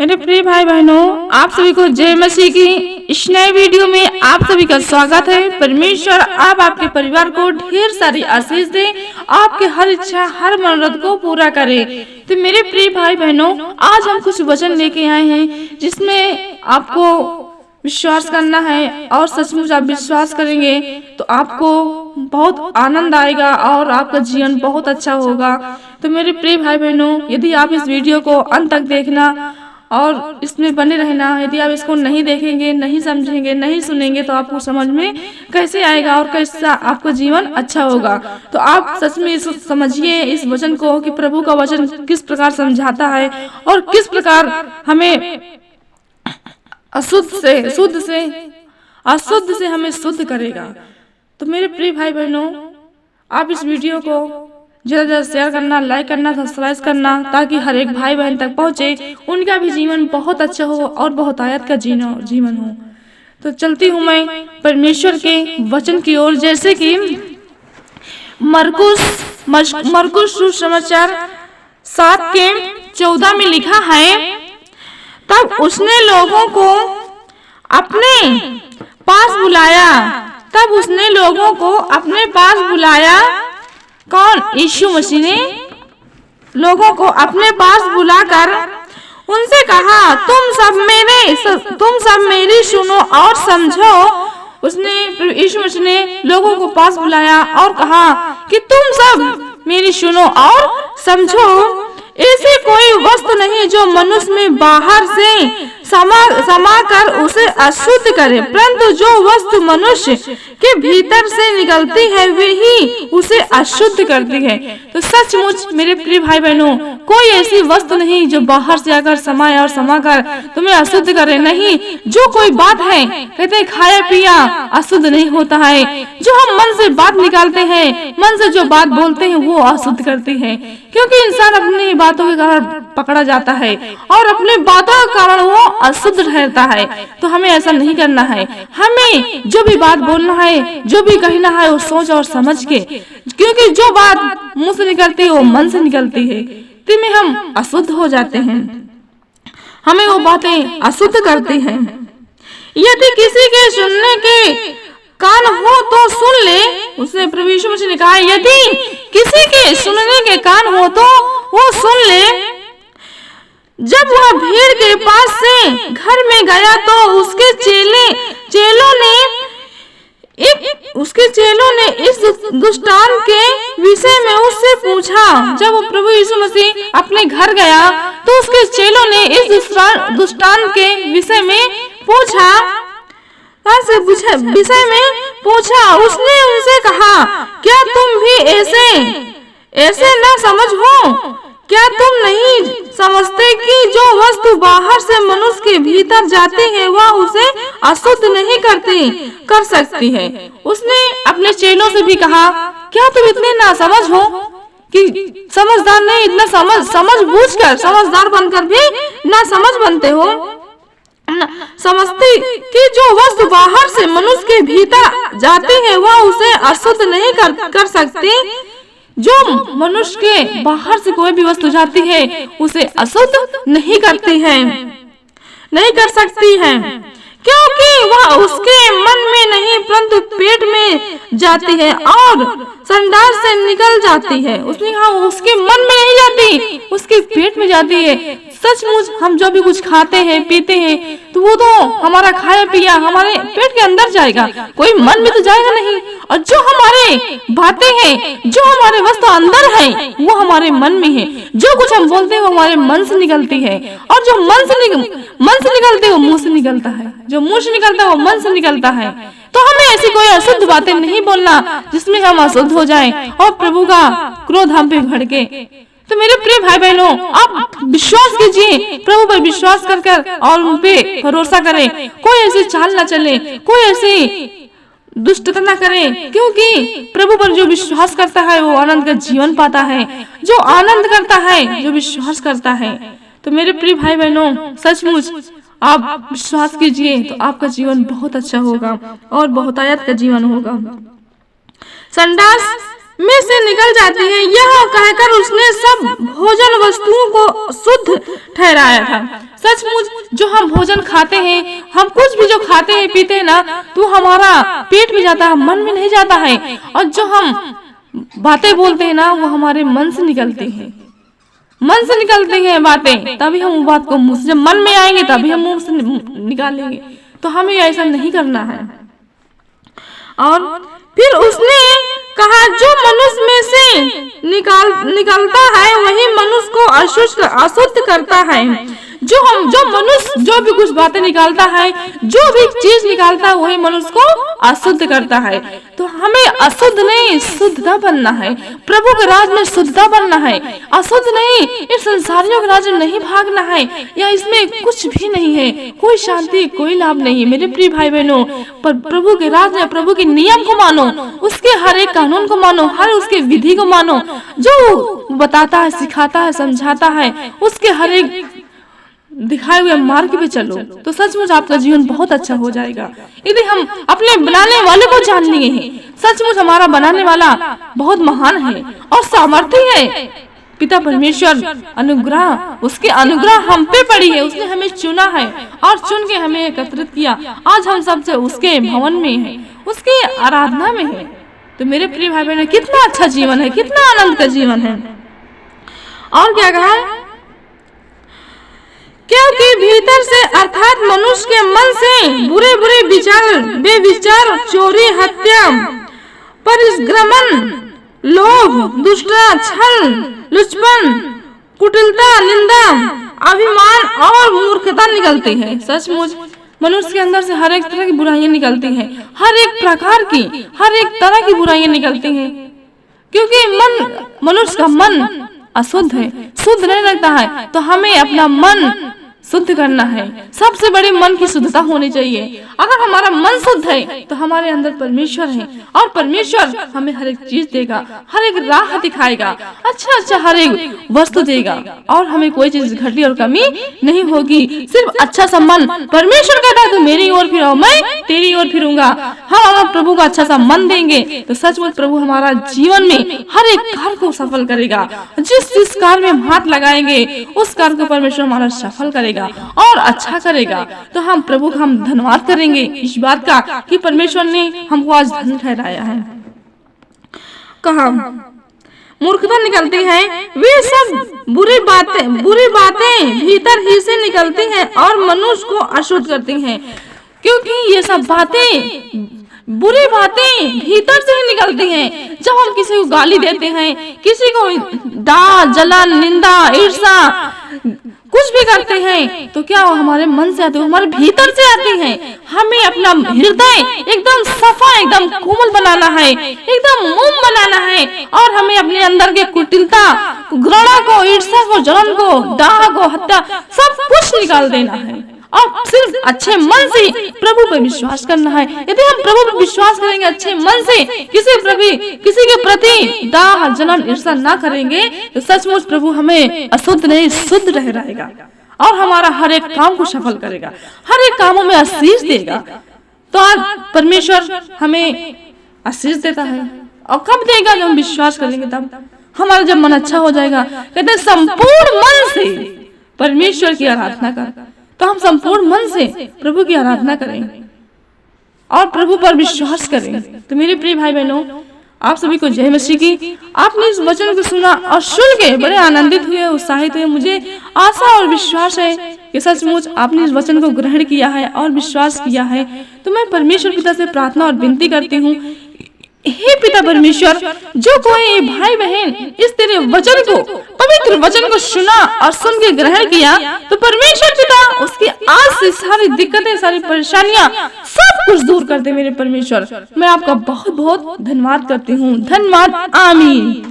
मेरे प्रिय भाई बहनों, आप सभी को जय मसीह की इस नए वीडियो में आप सभी का स्वागत है। परमेश्वर आप आपके परिवार को ढेर सारी आशीष दे, आपके हर इच्छा हर मनोरथ को पूरा करे। तो मेरे प्रिय भाई बहनों, आज हम कुछ वचन लेके आए हैं जिसमें आपको विश्वास करना है और सचमुच आप विश्वास करेंगे तो आपको बहुत आनंद आएगा और आपका जीवन बहुत अच्छा होगा। तो मेरे प्रिय भाई बहनों, यदि आप इस वीडियो को अंत तक देखना और इसमें बने रहना। यदि आप इसको नहीं देखेंगे, नहीं समझेंगे, नहीं सुनेंगे तो आपको समझ में कैसे आएगा और कैसा आपका जीवन अच्छा होगा। तो आप सच में समझिए इस वचन को कि प्रभु का वचन किस प्रकार समझाता है और किस प्रकार हमें शुद्ध से अशुद्ध से हमें शुद्ध करेगा। तो मेरे प्रिय भाई बहनों, आप इस वीडियो को ज्यादा शेयर करना, लाइक करना, सब्सक्राइब करना ताकि हर एक भाई बहन तक पहुंचे, उनका भी जीवन बहुत अच्छा हो और बहुत आयत का जीवन हो। तो चलती हूँ मैं परमेश्वर के वचन की ओर, जैसे कि मरकुस सुसमाचार 7:14 में लिखा है, तब उसने लोगों को अपने पास बुलाया। कौन? यीशु मसीह ने लोगों को अपने पास बुलाकर उनसे कहा, तुम सब मेरी सुनो और समझो। यीशु मसीह ने लोगों को पास बुलाया और कहा कि तुम सब मेरी सुनो और समझो। ऐसी कोई वस्तु नहीं जो मनुष्य में बाहर से समा कर उसे अशुद्ध करे, परंतु जो वस्तु मनुष्य के भीतर से निकलती है वही उसे अशुद्ध करती है। तो सचमुच मेरे प्रिय भाई बहनों, कोई ऐसी वस्तु नहीं जो बाहर से आकर समाए और समाकर तुम्हें अशुद्ध करे। नहीं, जो कोई बात है, कहते हैं खाया पिया अशुद्ध नहीं होता है। जो हम मन से बात निकालते हैं, मन से जो बात बोलते हैं वो अशुद्ध करती है, क्योंकि इंसान अपनी बातों के कारण पकड़ा जाता है और अपने बातों के कारण वो अशुद्ध रहता है। तो हमें ऐसा नहीं करना है। हमें जो भी बात बोलना है, जो भी कहना है, वो सोच और समझ के, क्योंकि जो बात मुंह से निकलती है वो मन से निकलती है, तिनमें हम अशुद्ध हो जाते हैं, हमें वो बातें अशुद्ध करती हैं। यदि किसी के सुनने के कान हो तो सुन ले। उसने प्रभु यीशु मसीह ने कहा, यदि किसी के सुनने के कान हो तो वो सुन ले। जब वह भीड़ के पास से घर में गया तो उसके चेलों ने इस दुष्टांत के विषय में उससे पूछा। जब वो प्रभु यीशु मसीह अपने घर गया तो उसके चेलों ने इस दुष्टांत के विषय में पूछा। उसने उनसे कहा, क्या तुम भी ऐसे न समझ हो? क्या तुम नहीं समझते कि जो वस्तु बाहर से मनुष्य के भीतर जाती है वह उसे अशुद्ध नहीं कर सकती है? उसने अपने चेलों से भी कहा, क्या तुम इतने नासमझ हो कि समझदार नहीं, इतना समझ बूझ कर समझदार बनकर भी नासमझ बनते हो? समझते कि जो वस्तु बाहर से मनुष्य के भीतर जाती है वह उसे अशुद्ध नहीं कर सकती। जो मनुष्य के बाहर से कोई भी वस्तु जाती है उसे अशुद्ध नहीं कर सकती है, क्योंकि वह उसके मन में नहीं परंतु पेट में जाती है और संडास से निकल जाती है। उसने कहा उसके मन में नहीं जाती, उसके पेट में जाती है। सचमुच हम जो भी कुछ खाते हैं, पीते हैं, तो वो तो हमारा खाया पिया हमारे पेट के अंदर जाएगा, कोई मन में तो जाएगा नहीं। और जो हमारे बातें हैं, जो हमारे वस्तु अंदर है, वो हमारे मन में है। जो कुछ हम बोलते हैं वो हमारे मन से निकलती है, और जो मन से निकलती है वो मुंह से निकलता है, जो मुंह से निकलता है वो मन से निकलता है। तो हमें ऐसी कोई अशुद्ध बातें नहीं बोलना जिसमें हम अशुद्ध हो जाएं और प्रभु का क्रोध हम पे भड़के। तो मेरे प्रिय भाई बहनों, आप विश्वास कीजिए, प्रभु पर विश्वास कर और उन पे भरोसा करें। कोई ऐसी चाल न चले, कोई ऐसी दुष्टता न करें, क्योंकि प्रभु पर जो विश्वास करता है वो आनंद का जीवन पाता है। जो आनंद करता है, जो विश्वास करता है। तो मेरे प्रिय भाई बहनों, सचमुच आप विश्वास कीजिए तो आपका जीवन बहुत अच्छा होगा और बहुत आयत का जीवन होगा। संडास में से निकल जाती है। यह कहकर उसने सब भोजन वस्तुओं को शुद्ध ठहराया था। सचमुच जो हम भोजन खाते हैं, हम कुछ भी जो खाते हैं पीते हैं ना, तो हमारा पेट में जाता है, मन में नहीं जाता है। और जो हम बातें बोलते हैं ना, वो हमारे मन से निकलते हैं, मन से निकलती हैं बातें, तभी हम वो बात को मुंह से, जब मन में आएंगे तभी हम मुंह से निकालेंगे। तो हमें ऐसा नहीं करना है। और फिर उसने कहा, जो मनुष्य में से निकलता है वही मनुष्य को अशुद्ध करता है। जो मनुष्य जो भी कुछ बातें निकालता है, जो भी चीज निकालता है, वही मनुष्य को अशुद्ध करता है। तो हमें अशुद्ध नहीं, शुद्धता बनना है। प्रभु के राज में शुद्धता बनना है, अशुद्ध नहीं। इस संसारियों के राज में नहीं भागना है, या इसमें कुछ भी नहीं है, कोई शांति, कोई लाभ नहीं है। मेरे प्रिय भाई बहनों, पर प्रभु के राज में प्रभु के नियम को मानो, उसके हर एक कानून को मानो, हर उसके विधि को मानो, जो बताता है, सिखाता है, समझाता है, उसके हर एक दिखाए हुए मार्ग पे चलो, तो सचमुच आपका जीवन बहुत अच्छा हो जाएगा। यदि हम अपने बनाने वाले को जान लिए हैं, सचमुच हमारा बनाने वाला बहुत महान है और सामर्थ्य है। पिता परमेश्वर अनुग्रह, उसके अनुग्रह हम पे पड़ी है। उसने हमें चुना है और चुन के हमें एकत्रित किया। आज हम सबसे उसके भवन में है, उसके आराधना में है। तो मेरे प्रिय भाई बहनों, कितना अच्छा जीवन है, कितना आनंद का जीवन है। और क्या कहा, क्योंकि भीतर से अर्थात मनुष्य के मन से बुरे बुरे विचार, बेविचार, चोरी, हत्या, परिश्रमण, लोभ, दुष्टता, छल, लुचपन, कुटिलता, निंदा, अभिमान और मूर्खता निकलती है। सचमुच मनुष्य के अंदर से हर एक तरह की बुराइयां निकलती हैं, हर एक प्रकार की, हर एक तरह की बुराइयां निकलती हैं, क्योंकि मनुष्य का मन अशुद्ध है, शुद्ध नहीं लगता है। तो हमें अपना मन शुद्ध करना है। सबसे बड़ी मन की शुद्धता होनी चाहिए। अगर हमारा मन शुद्ध है तो हमारे अंदर परमेश्वर है, और परमेश्वर हमें हर एक चीज देगा, हर एक राह दिखाएगा, अच्छा हर एक वस्तु देगा, और हमें कोई चीज घटी और कमी नहीं होगी। सिर्फ अच्छा सा मन, परमेश्वर कहता है तो मेरी ओर फिरो, मैं तेरी ओर फिरूंगा। हम अगर प्रभु को अच्छा सा मन देंगे तो सचमुच प्रभु हमारा जीवन में हर एक कार्य को सफल करेगा। जिस कार्य में हम हाथ लगाएंगे उस कार्य को परमेश्वर हमारा सफल करेगा और अच्छा करेगा। तो हम प्रभु का हम धन्यवाद करेंगे इस बात का कि परमेश्वर ने हमको आज धन्य ठहराया है। कहा, मूर्खता निकलती है, वे सब बुरी बातें भीतर ही से निकलती हैं और मनुष्य को अशुद्ध करती हैं। क्योंकि ये सब बातें, बुरी बातें भीतर से ही निकलती हैं। जब हम किसी को गाली देते हैं, किसी को दांत, जलन, निंदा, ईर्ष्या कुछ भी करते हैं, तो क्या वो हमारे मन से आते हैं, हमारे भीतर से आते हैं। हमें अपना हृदय एकदम सफा, एकदम कोमल बनाना है, एकदम मोम बनाना है, और हमें अपने अंदर के कुटिलता, घृणा को, ईर्ष्या को, जलन को, दाह को, हत्या सब कुछ निकाल देना है, और सिर्फ अच्छे मन से प्रभु पर विश्वास करना है। यदि हम प्रभु पर विश्वास करेंगे अच्छे मन से, किसी के प्रति दाह, जलन, ईर्ष्या ना करेंगे, तो सचमुच प्रभु हमें अशुद्ध नहीं, शुद्ध रहेगा, और हमारा हर एक काम को सफल करेगा, हर एक कामों में आशीष देगा। तो आज परमेश्वर हमें आशीष देता है, और कब देगा? जब हम विश्वास करेंगे, तब हमारा जब मन अच्छा हो जाएगा। कहते हैं संपूर्ण मन से परमेश्वर की आराधना कर। तो हम संपूर्ण मन से प्रभु की आराधना करें और प्रभु पर विश्वास करें। तो मेरे प्रिय भाई बहनों, आप सभी को जय मसीह की। आपने इस वचन को सुना और सुन के बड़े आनंदित हुए, उत्साहित हुए। मुझे आशा और विश्वास है कि सचमुच आपने इस वचन को ग्रहण किया है और विश्वास किया है। तो मैं परमेश्वर पिता से प्रार्थना और विनती करती हूँ, हे पिता परमेश्वर, जो कोई भाई बहन इस तेरे वचन को, पवित्र वचन को सुना और सुन के ग्रहण किया, तो परमेश्वर पिता उसकी आज से सारी दिक्कतें, सारी परेशानियां सब कुछ दूर कर दे। मेरे परमेश्वर, मैं आपका बहुत बहुत धन्यवाद करती हूँ। धन्यवाद। आमीन।